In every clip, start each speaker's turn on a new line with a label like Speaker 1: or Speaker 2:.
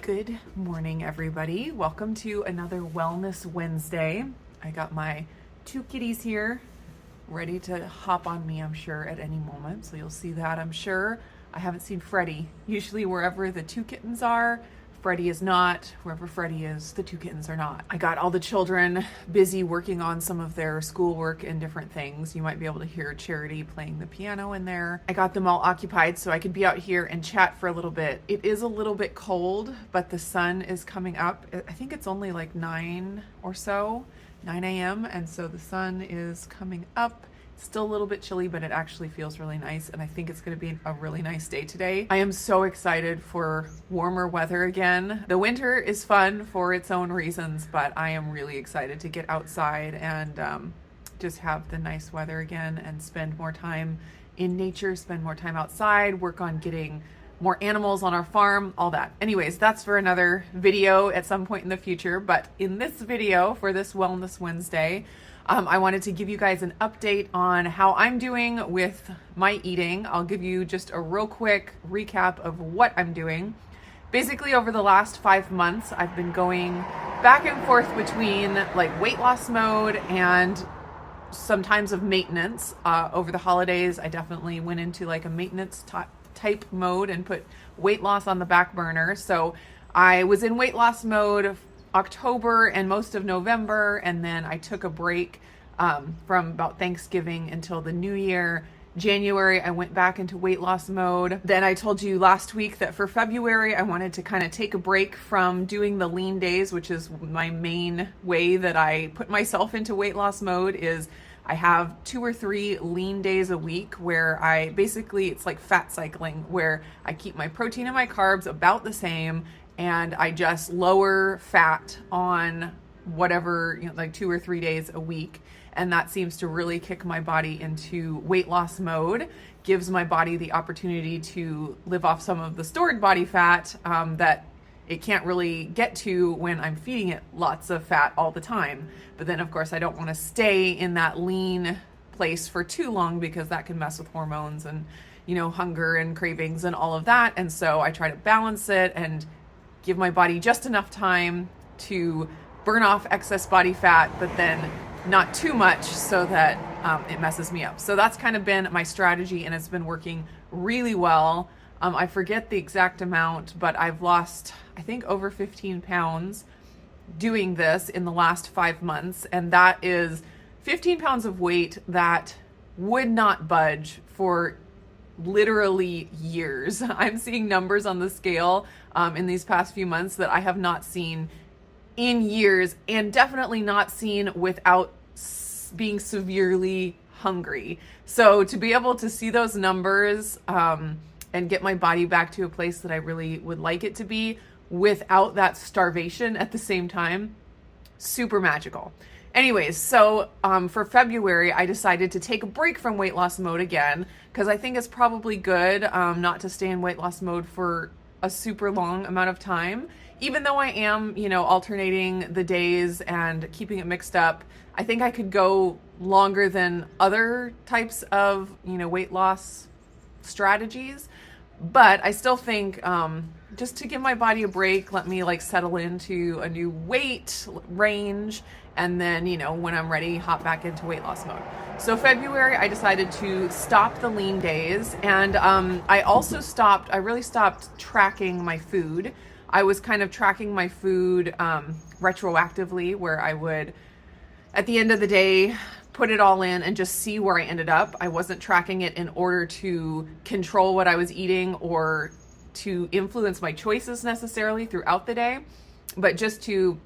Speaker 1: Good morning, everybody. Welcome to another Wellness Wednesday. I got my two kitties here ready to hop on me, I'm sure, at any moment. So you'll see that, I'm sure. I haven't seen Freddie. Usually wherever the two kittens are, Freddie is not. Wherever Freddie is, the two kittens are not. I got all the children busy working on some of their schoolwork and different things. You might be able to hear Charity playing the piano in there. I got them all occupied so I could be out here and chat for a little bit. It is a little bit cold, but the sun is coming up. I think it's only like 9 or so, 9 a.m. And so the sun is coming up. Still a little bit chilly, but it actually feels really nice, and I think it's going to be a really nice day today. I am so excited for warmer weather again. The winter is fun for its own reasons, but I am really excited to get outside and just have the nice weather again and spend more time in nature, spend more time outside, work on getting more animals on our farm, all that. Anyways, that's for another video at some point in the future, but in this video for this Wellness Wednesday, I wanted to give you guys an update on how I'm doing with my eating. I'll give you just a real quick recap of what I'm doing. Basically, over the last 5 months, I've been going back and forth between like weight loss mode and some times of maintenance. Over the holidays, I definitely went into like a maintenance type mode and put weight loss on the back burner. So I was in weight loss mode October and most of November, and then I took a break from about Thanksgiving until the new year. January, I went back into weight loss mode. Then I told you last week that for February, I wanted to kind of take a break from doing the lean days, which is my main way that I put myself into weight loss mode. Is I have 2 or 3 lean days a week where I basically, it's like fat cycling, where I keep my protein and my carbs about the same, and I just lower fat on whatever, like 2 or 3 days a week. And that seems to really kick my body into weight loss mode, gives my body the opportunity to live off some of the stored body fat that it can't really get to when I'm feeding it lots of fat all the time. But then, of course, I don't want to stay in that lean place for too long because that can mess with hormones and, hunger and cravings and all of that. And so I try to balance it and give my body just enough time to burn off excess body fat, but then not too much so that it messes me up. So that's kind of been my strategy, and it's been working really well. I forget the exact amount, but I've lost, I think, over 15 pounds doing this in the last 5 months. And that is 15 pounds of weight that would not budge for literally years. I'm seeing numbers on the scale in these past few months that I have not seen in years, and definitely not seen without being severely hungry. So to be able to see those numbers and get my body back to a place that I really would like it to be without that starvation at the same time, super magical. Anyways, so for February, I decided to take a break from weight loss mode again, because I think it's probably good not to stay in weight loss mode for a super long amount of time. Even though I am, alternating the days and keeping it mixed up, I think I could go longer than other types of, weight loss strategies. But I still think just to give my body a break, let me settle into a new weight range, and then, when I'm ready, hop back into weight loss mode. So February, I decided to stop the lean days, and I really stopped tracking my food. I was kind of tracking my food retroactively, where I would, at the end of the day, put it all in and just see where I ended up. I wasn't tracking it in order to control what I was eating or to influence my choices necessarily throughout the day, but just to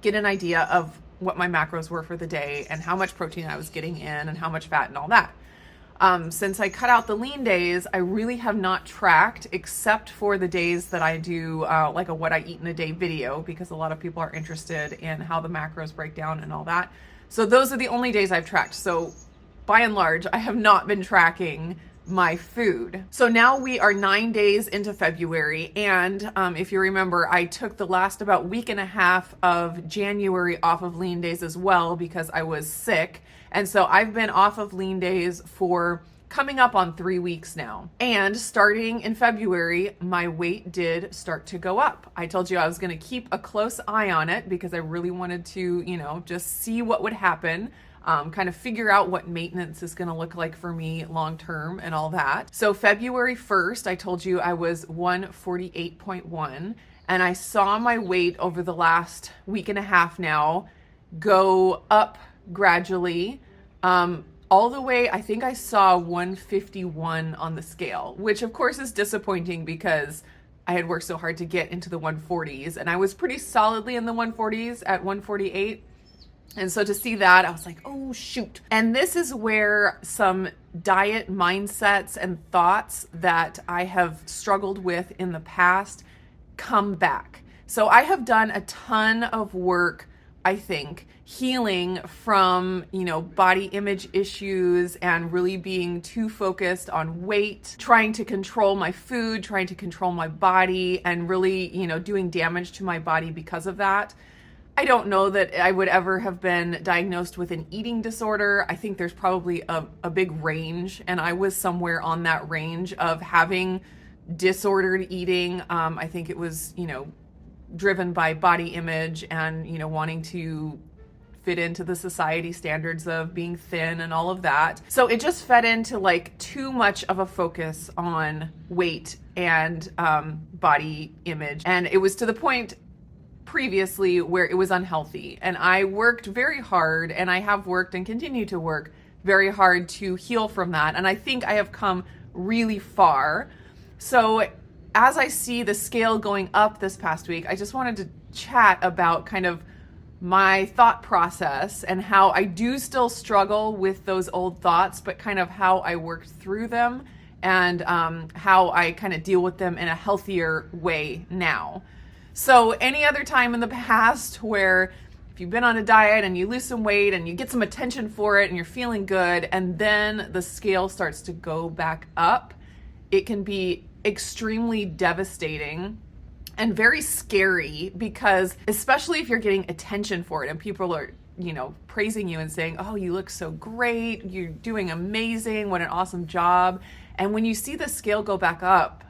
Speaker 1: get an idea of what my macros were for the day and how much protein I was getting in and how much fat and all that. Since I cut out the lean days, I really have not tracked, except for the days that I do like a what I eat in a day video, because a lot of people are interested in how the macros break down and all that. So those are the only days I've tracked. So by and large, I have not been tracking my food. So now we are 9 days into February, and if you remember, I took the last about week and a half of January off of lean days as well because I was sick. And so I've been off of lean days for coming up on 3 weeks now. And starting in February, my weight did start to go up. I told you I was going to keep a close eye on it because I really wanted to, just see what would happen. Kind of figure out what maintenance is going to look like for me long term and all that. So February 1st, I told you I was 148.1, and I saw my weight over the last week and a half now go up gradually. All the way, I think I saw 151 on the scale, which of course is disappointing because I had worked so hard to get into the 140s, and I was pretty solidly in the 140s at 148. And so to see that, I was like, oh, shoot. And this is where some diet mindsets and thoughts that I have struggled with in the past come back. So I have done a ton of work, I think, healing from, body image issues and really being too focused on weight, trying to control my food, trying to control my body, and really, doing damage to my body because of that. I don't know that I would ever have been diagnosed with an eating disorder. I think there's probably a big range, and I was somewhere on that range of having disordered eating. I think it was, driven by body image and, wanting to fit into the society standards of being thin and all of that. So it just fed into like too much of a focus on weight and body image. And it was to the point previously where it was unhealthy. And I worked very hard, and I have worked and continue to work very hard to heal from that. And I think I have come really far. So as I see the scale going up this past week, I just wanted to chat about kind of my thought process and how I do still struggle with those old thoughts, but kind of how I worked through them and how I kind of deal with them in a healthier way now. So any other time in the past where if you've been on a diet and you lose some weight and you get some attention for it and you're feeling good, and then the scale starts to go back up, it can be extremely devastating and very scary, because especially if you're getting attention for it and people are, praising you and saying, oh, you look so great, you're doing amazing, what an awesome job. And when you see the scale go back up,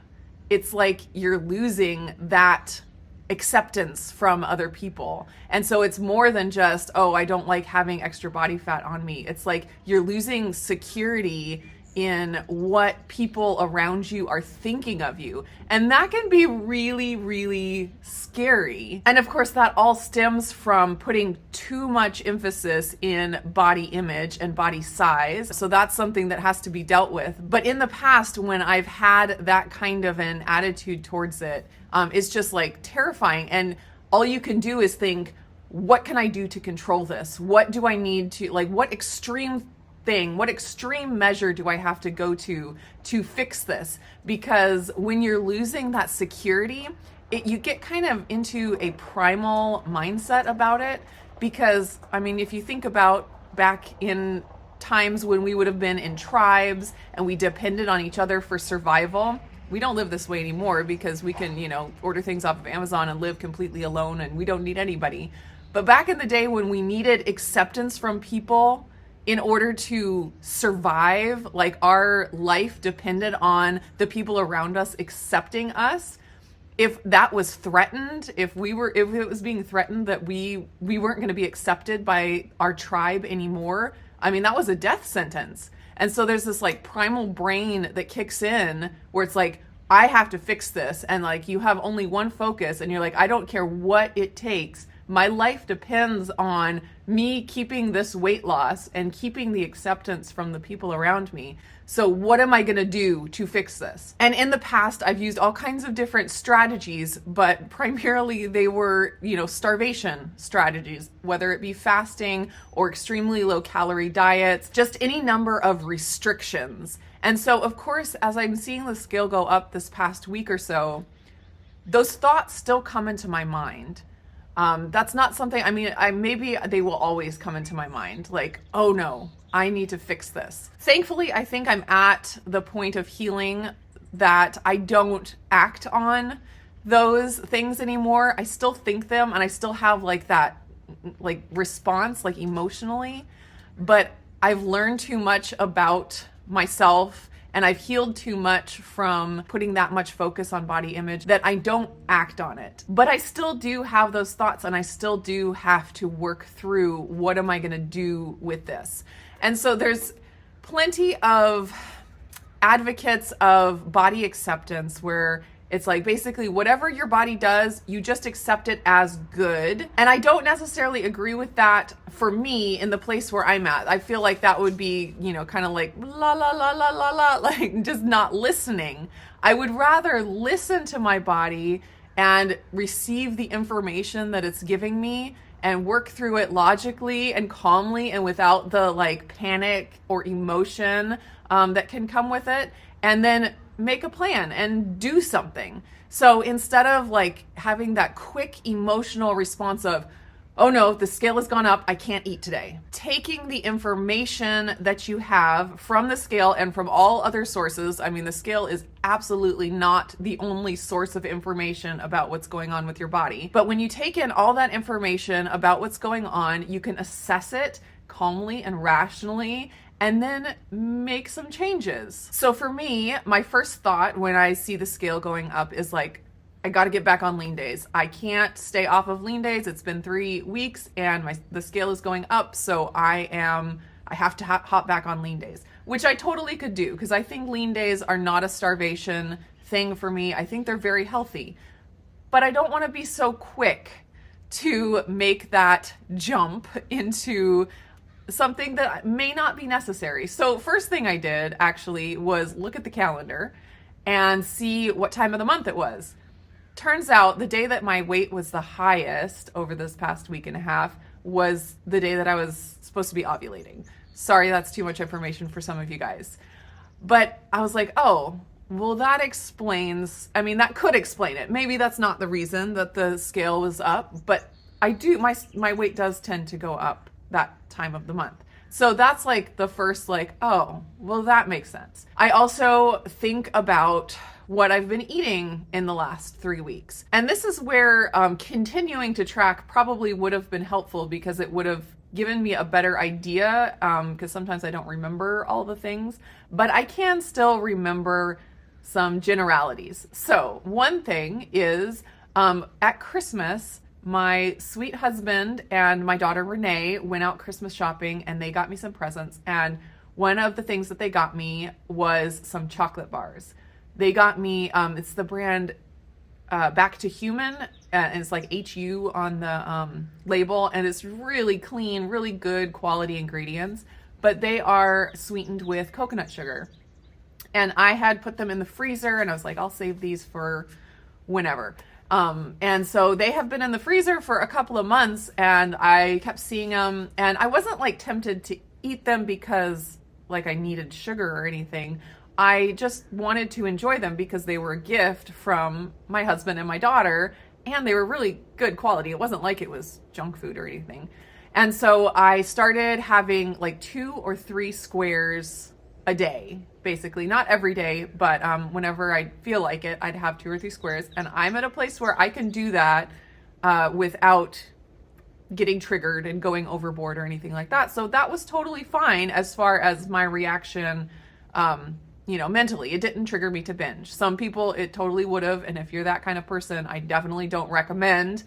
Speaker 1: it's like you're losing that acceptance from other people. And so it's more than just, oh, I don't like having extra body fat on me. It's like you're losing security in what people around you are thinking of you. And that can be really, really scary. And of course, that all stems from putting too much emphasis in body image and body size. So that's something that has to be dealt with. But in the past, when I've had that kind of an attitude towards it, it's just like terrifying. And all you can do is think, what can I do to control this? What do I need to, what extreme measure do I have to go to fix this? Because when you're losing that security, you get kind of into a primal mindset about it. Because, if you think about back in times when we would have been in tribes and we depended on each other for survival, we don't live this way anymore because we can, order things off of Amazon and live completely alone, and we don't need anybody. But back in the day when we needed acceptance from people in order to survive, like our life depended on the people around us accepting us. If that was threatened, if it was being threatened that we weren't going to be accepted by our tribe anymore, that was a death sentence. And so there's this primal brain that kicks in where it's like, I have to fix this. And you have only one focus, and you're like, I don't care what it takes. My life depends on me keeping this weight loss and keeping the acceptance from the people around me. So what am I going to do to fix this? And in the past, I've used all kinds of different strategies, but primarily they were, starvation strategies, whether it be fasting or extremely low calorie diets, just any number of restrictions. And so, of course, as I'm seeing the scale go up this past week or so, those thoughts still come into my mind. That's not something, maybe they will always come into my mind, oh no, I need to fix this. Thankfully, I think I'm at the point of healing that I don't act on those things anymore. I still think them, and I still have that response, emotionally, but I've learned too much about myself, and I've healed too much from putting that much focus on body image that I don't act on it. But I still do have those thoughts, and I still do have to work through what am I going to do with this. And so there's plenty of advocates of body acceptance where it's like basically whatever your body does, you just accept it as good. And I don't necessarily agree with that for me in the place where I'm at. I feel like that would be, kind of like la la la la la la, like just not listening. I would rather listen to my body and receive the information that it's giving me and work through it logically and calmly and without the like panic or emotion that can come with it, and then make a plan and do something. So instead of like having that quick emotional response of, oh no, the scale has gone up, I can't eat today. Taking the information that you have from the scale and from all other sources, I mean, the scale is absolutely not the only source of information about what's going on with your body. But when you take in all that information about what's going on, you can assess it calmly and rationally and then make some changes. So for me, my first thought when I see the scale going up is like, I got to get back on lean days. I can't stay off of lean days. It's been 3 weeks and the scale is going up. So I have to hop back on lean days, which I totally could do because I think lean days are not a starvation thing for me. I think they're very healthy, but I don't want to be so quick to make that jump into something that may not be necessary. So first thing I did actually was look at the calendar and see what time of the month it was. Turns out the day that my weight was the highest over this past week and a half was the day that I was supposed to be ovulating. Sorry, that's too much information for some of you guys. But I was like, oh, well, that could explain it. Maybe that's not the reason that the scale was up, but my weight does tend to go up that time of the month. So that's like the first oh, well, that makes sense. I also think about what I've been eating in the last 3 weeks. And this is where continuing to track probably would have been helpful because it would have given me a better idea because sometimes I don't remember all the things, but I can still remember some generalities. So one thing is at Christmas, my sweet husband and my daughter Renee went out Christmas shopping and they got me some presents. And one of the things that they got me was some chocolate bars. They got me, it's the brand Back to Human, and it's like HU on the label, and it's really clean, really good quality ingredients, but they are sweetened with coconut sugar. And I had put them in the freezer and I was like, I'll save these for whenever. And so they have been in the freezer for a couple of months and I kept seeing them and I wasn't like tempted to eat them because like I needed sugar or anything. I just wanted to enjoy them because they were a gift from my husband and my daughter and they were really good quality. It wasn't like it was junk food or anything. And so I started having like 2 or 3 squares a day, basically. Not every day, but whenever I feel like it, I'd have 2 or 3 squares. And I'm at a place where I can do that without getting triggered and going overboard or anything like that. So that was totally fine as far as my reaction, mentally. It didn't trigger me to binge. Some people, it totally would have. And if you're that kind of person, I definitely don't recommend,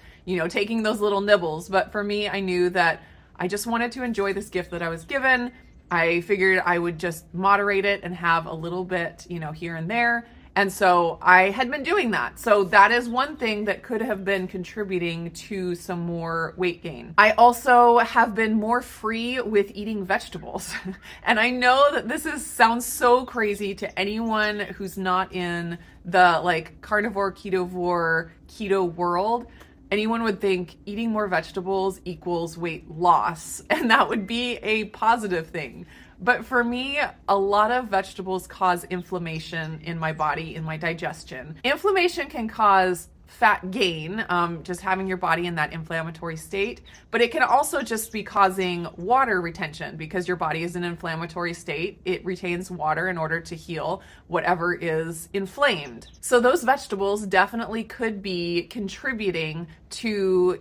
Speaker 1: taking those little nibbles. But for me, I knew that I just wanted to enjoy this gift that I was given. I figured I would just moderate it and have a little bit, here and there. And so I had been doing that. So that is one thing that could have been contributing to some more weight gain. I also have been more free with eating vegetables. And I know that sounds so crazy to anyone who's not in the carnivore, keto world. Anyone would think eating more vegetables equals weight loss, and that would be a positive thing. But for me, a lot of vegetables cause inflammation in my body, in my digestion. Inflammation can cause fat gain, just having your body in that inflammatory state, but it can also just be causing water retention because your body is in an inflammatory state. It retains water in order to heal whatever is inflamed. So those vegetables definitely could be contributing to,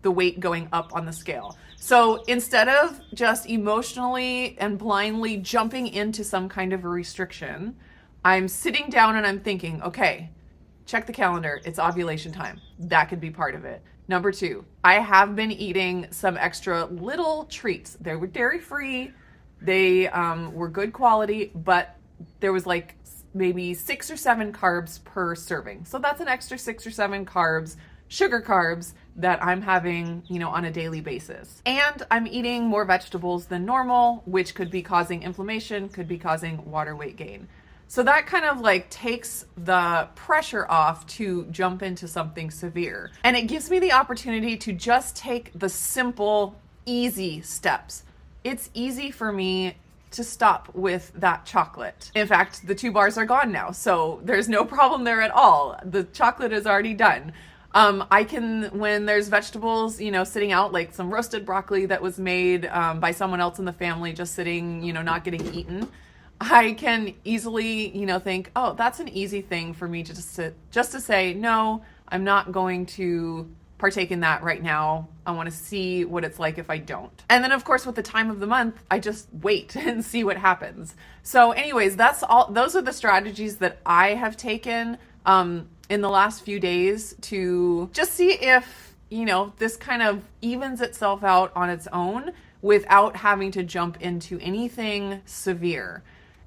Speaker 1: the weight going up on the scale. So instead of just emotionally and blindly jumping into some kind of a restriction, I'm sitting down and I'm thinking, okay, check the calendar. It's ovulation time. That could be part of it. Number 2, I have been eating some extra little treats. They were dairy-free. They were good quality, but there was like maybe 6 or 7 carbs per serving. So that's an extra 6 or 7 carbs, sugar carbs, that I'm having, on a daily basis. And I'm eating more vegetables than normal, which could be causing inflammation, could be causing water weight gain. So that kind of like takes the pressure off to jump into something severe. And it gives me the opportunity to just take the simple, easy steps. It's easy for me to stop with that chocolate. In fact, the 2 bars are gone now, so there's no problem there at all. The chocolate is already done. I can, when there's vegetables, sitting out, like some roasted broccoli that was made by someone else in the family, just sitting, not getting eaten, I can easily, think, oh, that's an easy thing for me to just to say, no, I'm not going to partake in that right now. I want to see what it's like if I don't. And then of course, with the time of the month, I just wait and see what happens. So anyways, those are the strategies that I have taken, in the last few days to just see if, this kind of evens itself out on its own without having to jump into anything severe.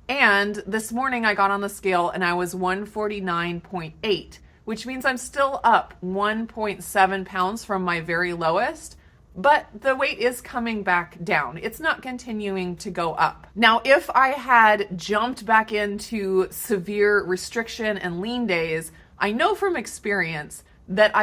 Speaker 1: And this morning I got on the scale and I was 149.8, which means I'm still up 1.7 pounds from my very lowest, but the weight is coming back down. It's not continuing to go up. Now, if I had jumped back into severe restriction and lean days, I know from experience that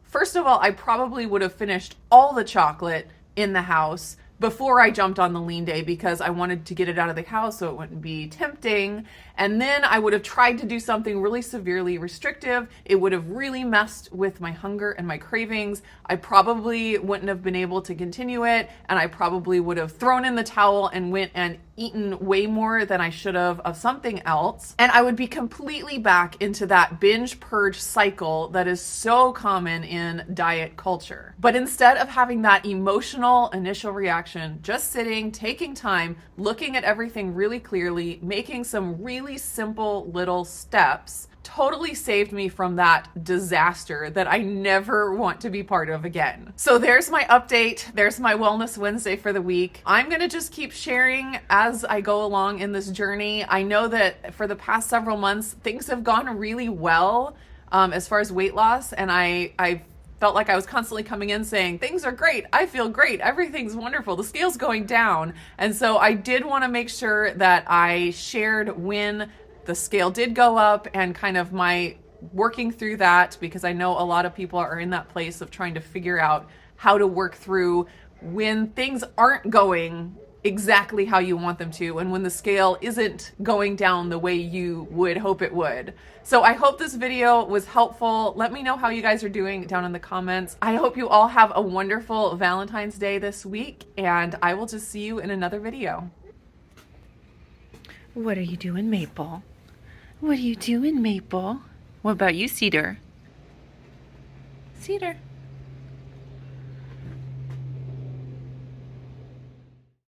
Speaker 1: first of all, I probably would have finished all the chocolate in the house before I jumped on the lean day because I wanted to get it out of the house so it wouldn't be tempting. And then I would have tried to do something really severely restrictive. It would have really messed with my hunger and my cravings. I probably wouldn't have been able to continue it. And I probably would have thrown in the towel and went and eaten way more than I should have of something else. And I would be completely back into that binge purge cycle that is so common in diet culture. But instead of having that emotional initial reaction, just sitting, taking time, looking at everything really clearly, making some really simple little steps, totally saved me from that disaster that I never want to be part of again. So there's my update. There's my Wellness Wednesday for the week. I'm going to just keep sharing as I go along in this journey. I know that for the past several months, things have gone really well as far as weight loss. And I felt like I was constantly coming in saying, things are great. I feel great. Everything's wonderful. The scale's going down. And so I did want to make sure that I shared when the scale did go up and kind of my working through that, because I know a lot of people are in that place of trying to figure out how to work through when things aren't going exactly how you want them to and when the scale isn't going down the way you would hope it would. So I hope this video was helpful. Let me know how you guys are doing down in the comments. I hope you all have a wonderful Valentine's Day this week, and I will just see you in another video. What are you doing, Maple? What are you doing, Maple? What about you, Cedar? Cedar.